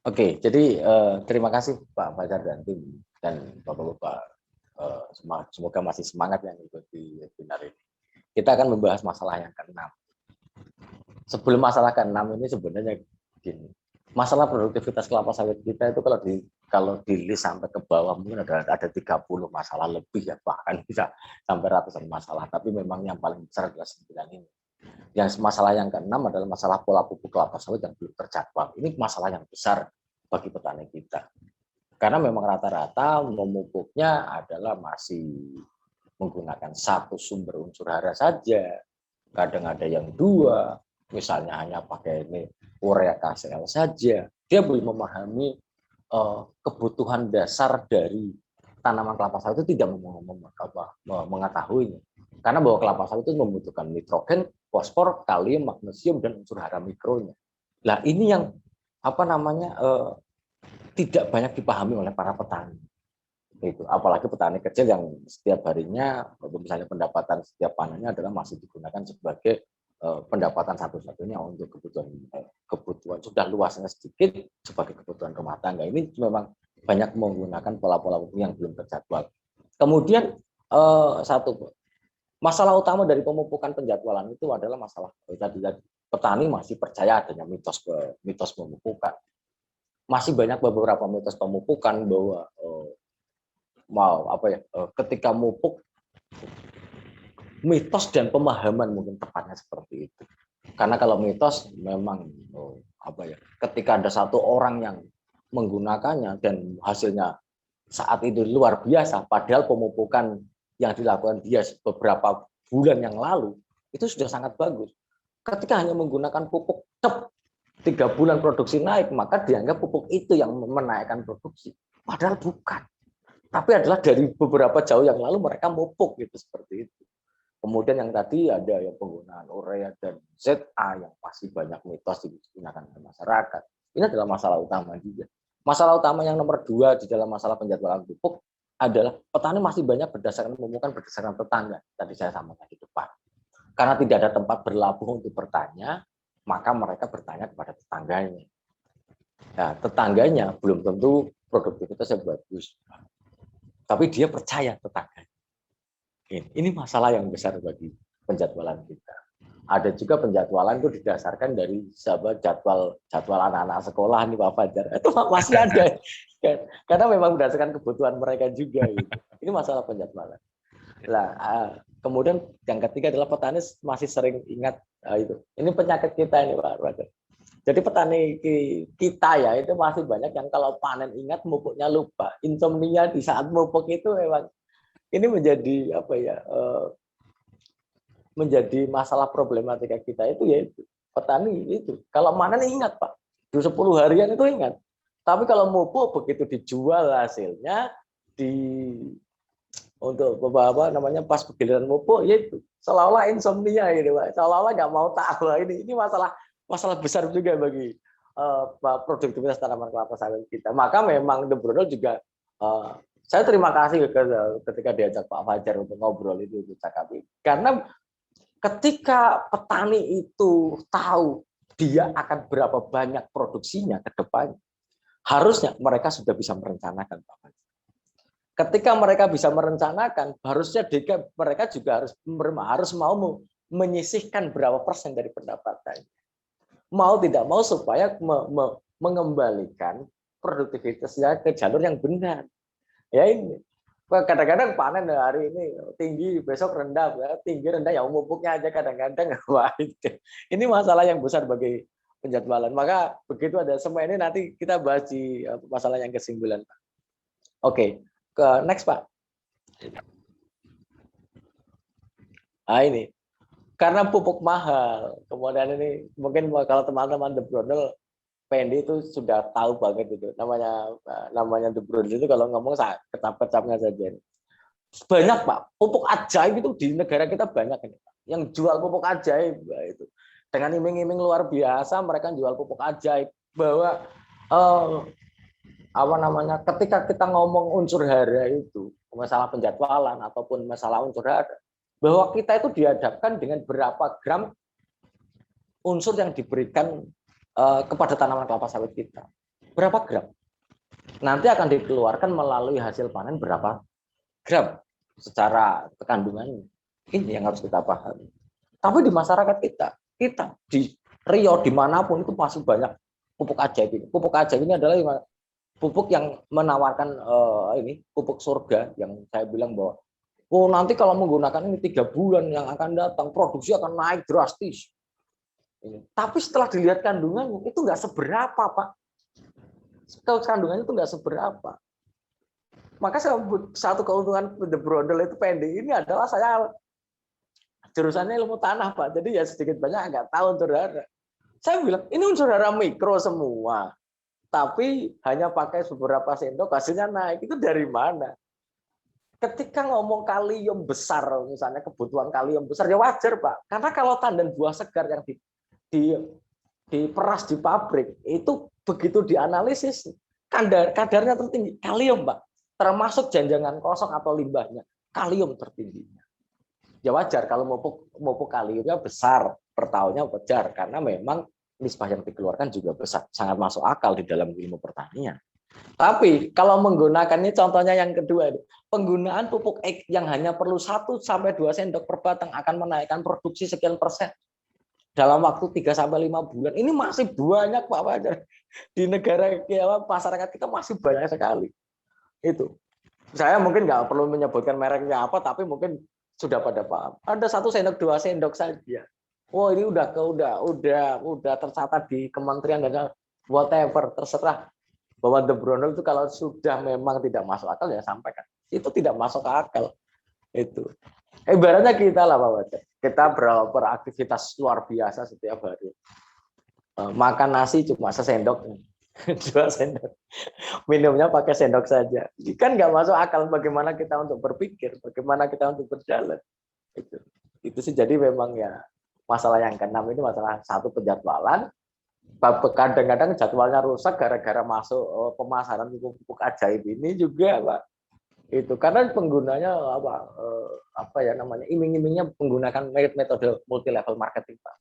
Oke, jadi terima kasih Pak Fajar dan tim dan Bapak-Bapak. Semoga masih semangat yang ikuti webinar ini. Kita akan membahas masalah yang keenam. Sebelum masalah keenam ini sebenarnya gini, masalah produktivitas kelapa sawit kita itu kalau di list sampai ke bawah mungkin ada 30 masalah lebih ya, bahkan bisa sampai ratusan masalah. Tapi memang yang paling besar adalah 9 ini. Yang masalah yang keenam adalah masalah pola pupuk kelapa sawit yang belum terjadwal. Ini masalah yang besar bagi petani kita. Karena memang rata-rata memupuknya adalah masih menggunakan satu sumber unsur hara saja. Kadang ada yang dua, misalnya hanya pakai ini urea KCl saja. Dia belum memahami kebutuhan dasar dari tanaman kelapa sawit itu tidak mengetahuinya. Karena bahwa kelapa sawit itu membutuhkan nitrogen, fosfor, kalium, magnesium, dan unsur hara mikronya. Nah ini yang tidak banyak dipahami oleh para petani. Itu apalagi petani kecil yang setiap harinya misalnya pendapatan setiap panennya adalah masih digunakan sebagai pendapatan satu-satunya untuk kebutuhan sudah luasnya sedikit sebagai kebutuhan rumah tangga. Ini memang banyak menggunakan pola-pola yang belum terjadwal. Kemudian satu masalah utama dari pemupukan penjadwalan itu adalah masalah tadi petani masih percaya adanya mitos pemupukan. Masih banyak beberapa mitos pemupukan bahwa ketika mupuk, mitos dan pemahaman mungkin tepatnya seperti itu. Karena kalau mitos memang ketika ada satu orang yang menggunakannya dan hasilnya saat itu luar biasa, padahal pemupukan yang dilakukan dia beberapa bulan yang lalu itu sudah sangat bagus. Ketika hanya menggunakan pupuk 3 bulan produksi naik, maka dianggap pupuk itu yang menaikkan produksi. Padahal bukan. Tapi adalah dari beberapa jauh yang lalu mereka mupuk gitu seperti itu. Kemudian yang tadi ada yang penggunaan urea dan ZA yang pasti banyak mitos digunakan oleh masyarakat. Ini adalah masalah utama juga. Masalah utama yang nomor 2 di dalam masalah penjadwalan pupuk adalah petani masih banyak memupukan berdasarkan tetangga. Tadi saya sampaikan di depan. Karena tidak ada tempat berlabuh untuk bertanya, maka mereka bertanya kepada tetangganya. Nah, tetangganya belum tentu produktivitasnya bagus. Tapi dia percaya tetangga. Ini masalah yang besar bagi penjadwalan kita. Ada juga penjadwalan itu didasarkan dari jadwal anak-anak sekolah nih Pak Fajar. Itu masih ada. Karena memang berdasarkan kebutuhan mereka juga. Gitu. Ini masalah penjadwalan. Nah, kemudian yang ketiga adalah petani masih sering ingat itu. Ini penyakit kita ini Pak Fajar. Jadi petani kita ya itu masih banyak yang kalau panen ingat mupuknya lupa. Insomnia di saat mupuk itu memang ini menjadi masalah problematika kita itu yaitu petani itu. Kalau panen ingat Pak, di 10 harian itu ingat. Tapi kalau mupuk begitu dijual hasilnya untuk pas giliran mupuk yaitu seolah-olah insomnia gitu Pak. Seolah-olah nggak mau tahu. Ini masalah besar juga bagi produktivitas tanaman kelapa sawit kita. Maka memang The Brunel juga saya terima kasih ketika diajak Pak Fajar untuk ngobrol itu cakap. Karena ketika petani itu tahu dia akan berapa banyak produksinya ke depan, harusnya mereka sudah bisa merencanakan Pak Fajar. Ketika mereka bisa merencanakan, harusnya mereka juga harus mau menyisihkan berapa persen dari pendapatannya. Mau tidak mau supaya mengembalikan produktivitasnya ke jalur yang benar. Ya ini kadang-kadang panen hari ini tinggi, besok rendah, tinggi rendah ya pupuknya aja kadang-kadang. Wah, ini masalah yang besar bagi penjadwalan. Maka begitu ada semua ini nanti kita bahas di masalah yang ke-9. Oke, ke next Pak. Nah ini karena pupuk mahal, kemudian ini mungkin kalau teman-teman The Brunel Pendi itu sudah tahu banget itu namanya The Brunel itu kalau ngomong kecap-kecapnya saja. Banyak Pak, pupuk ajaib itu di negara kita banyak ini Pak. Yang jual pupuk ajaib itu dengan iming-iming luar biasa mereka jual pupuk ajaib bahwa ketika kita ngomong unsur hara itu masalah penjadwalan ataupun masalah unsur hara bahwa kita itu dihadapkan dengan berapa gram unsur yang diberikan kepada tanaman kelapa sawit kita. berapa gram. Nanti akan dikeluarkan melalui hasil panen berapa gram secara kandungannya. Ini yang harus kita pahami. Tapi di masyarakat kita di Riau dimanapun itu masih banyak pupuk ajaib ini. Pupuk ajaib ini adalah pupuk yang menawarkan ini pupuk surga yang saya bilang bahwa nanti kalau menggunakan ini 3 bulan yang akan datang produksi akan naik drastis. Tapi setelah dilihat kandungannya itu nggak seberapa, Pak. Kandungannya itu nggak seberapa. Maka satu keuntungan The Brondel itu pending ini adalah saya jurusannya ilmu tanah, Pak. Jadi ya sedikit banyak nggak tahu unsur hara. Saya bilang ini unsur hara mikro semua, tapi hanya pakai beberapa sendok hasilnya naik. Itu dari mana? Ketika ngomong kalium besar, misalnya kebutuhan kalium besar, ya wajar, Pak. Karena kalau tandan buah segar yang diperas di pabrik, itu begitu dianalisis, kadarnya tertinggi. Kalium, Pak. Termasuk janjangan kosong atau limbahnya. Kalium tertingginya. Ya wajar kalau pupuk kaliumnya besar, per tahunnya wajar. Karena memang nisbah yang dikeluarkan juga besar. Sangat masuk akal di dalam ilmu pertanian. Tapi kalau menggunakannya, contohnya yang kedua, penggunaan pupuk yang hanya perlu 1-2 sendok per batang akan menaikkan produksi sekian persen dalam waktu 3-5 bulan. Ini masih banyak, Pak Fajar. Di negara masyarakat kita masih banyak sekali. Itu. Saya mungkin nggak perlu menyebutkan mereknya apa, tapi mungkin sudah pada paham. Ada 1 sendok, 2 sendok saja. Oh, ini udah tercatat di kementerian dan whatever, terserah. Bahwa The Brondel itu kalau sudah memang tidak masuk akal ya sampaikan. Itu tidak masuk akal. Itu. Ibaratnya kita lah Pak Wajah. Kita beraktivitas luar biasa setiap hari. Makan nasi cuma sesendok, 2 sendok. Minumnya pakai sendok saja. Kan nggak masuk akal bagaimana kita untuk berpikir, bagaimana kita untuk berjalan. Itu sih jadi memang ya masalah yang keenam ini masalah satu penjadwalan. Kadang-kadang jadwalnya rusak gara-gara masuk pemasaran pupuk ajaib ini juga, Pak. Itu karena penggunanya apa ya namanya iming-imingnya menggunakan metode multi level marketing, Pak.